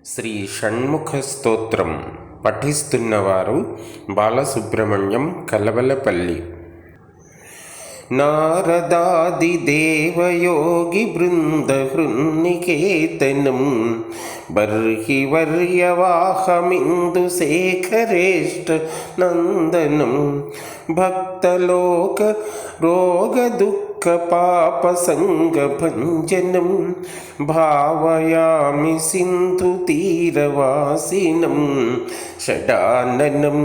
శ్రీ షణ్ముఖ స్తోత్రం పఠిస్తున్నవారు బాలసుబ్రహ్మణ్యం కలవలపల్లి. నారదాది దేవయోగి బృంద హృన్నికేతనం బర్హి వర్యవాహమిందు శేఖరేష్ట నందనం భక్తలోక రోగ దుఃఖ పాప సంగ భంజనం భావయామి సింధు తీరవాసినం షడాననం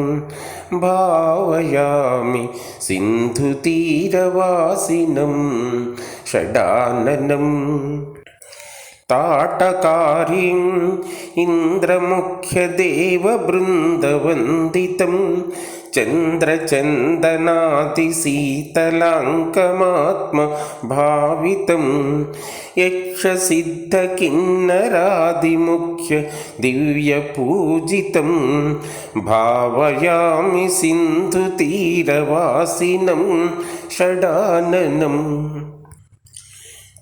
భావయామి సింధు తీరవాసినం షడాననం. తాటకారీం ఇంద్రముఖ్యదేవబృందవందితం చంద్రచందనాతిశీతలాంకమాత్మ భావితం యక్షసిద్ధకిన్నరాదిముఖ్య దివ్యపూజితం భావయామి సింధుతీరవాసినం షడాననం.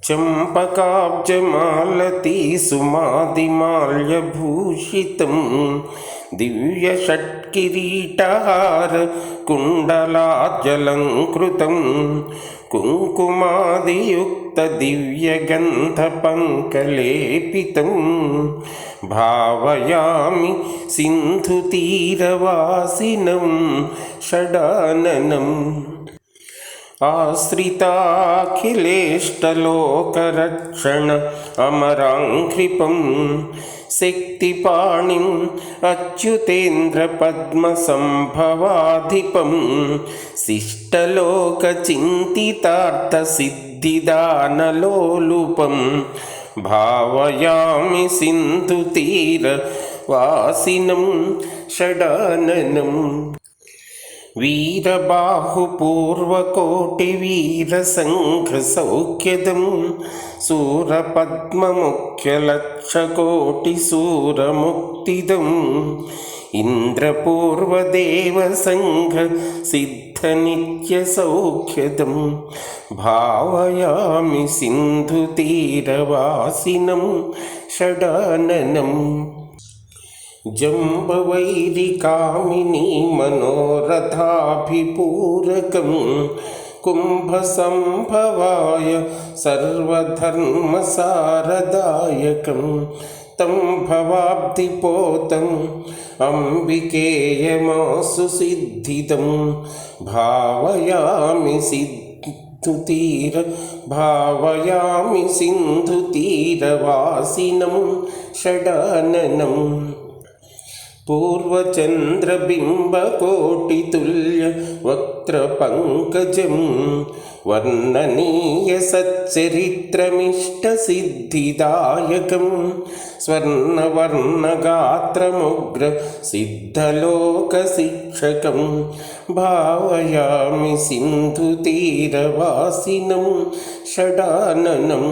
చంపకాబ్జమాలతీ సుమాదిమాల్యభూషితం దివ్యషట్కిరీటహార కుండలాజ్జలంకృతం కుంకుమాదియుక్త దివ్యగంధపంకలేపితం భావయామి సింధుతీరవాసినం షడాననం. ఆశ్రితాఖిలేష్టలోకరక్షణ అమరాంఘ్రిపం శక్తిపాణిం అచ్యుతేంద్రపద్మసంభవాధిపం శిష్టలోకచింతితార్థసిద్ధిదానలోలుపం భావయామి సింధుతీరవాసినం షడాననం. వీరబాహుపూర్వకోటివీరసంఘసౌఖ్యదం శూరపద్మముఖ్యలక్షకోటిశూరముక్తిదం ఇంద్రపూర్వదేవసంఘసిద్ధనిత్యసౌఖ్యదం భావయామి సింధుతీరవాసినం షడాననం. జంబవైరికామినీ మనోరథాభిపూరకం కుంభసంభవాయ సర్వధర్మసారదాయకం తం భవాబ్ధిపోతం అంబికేయమాసు సిద్ధిదం భావయామి భావయామి సింధుతీరవాసినం షడాననం. పూర్వచంద్రబింబకోటితుల్య వక్త్రపంకజం వర్ణనీయ సచ్చరిత్రమిష్టసిద్ధిదాయకం స్వర్ణవర్ణగాత్రముగ్ర సిద్ధలోకశిక్షకం భావయామి సింధుతీరవాసినం షడాననం.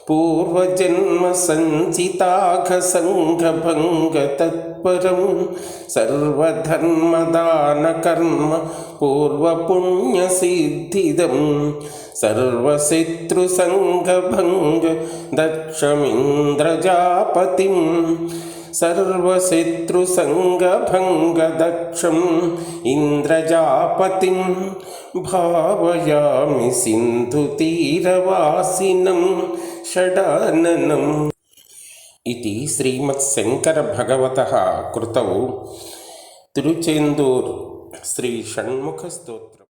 పూర్వజన్మ సంచితాఘసంఘభంగ తత్పరం సర్వధర్మదానకర్మ పూర్వపుణ్యసిద్ధిదం సర్వశత్రుసంఘభంగ దక్షమింద్రజాపతిం సర్వశత్రుసంఘభంగదక్షం ఇంద్రజాపతిం భావయామి సింధుతీరవాసినం షడాననం. ఇది శ్రీమత్శంకరభగవతః కృతౌ తిరుచెందూర్ శ్రీ షణ్ముఖ స్తోత్రం.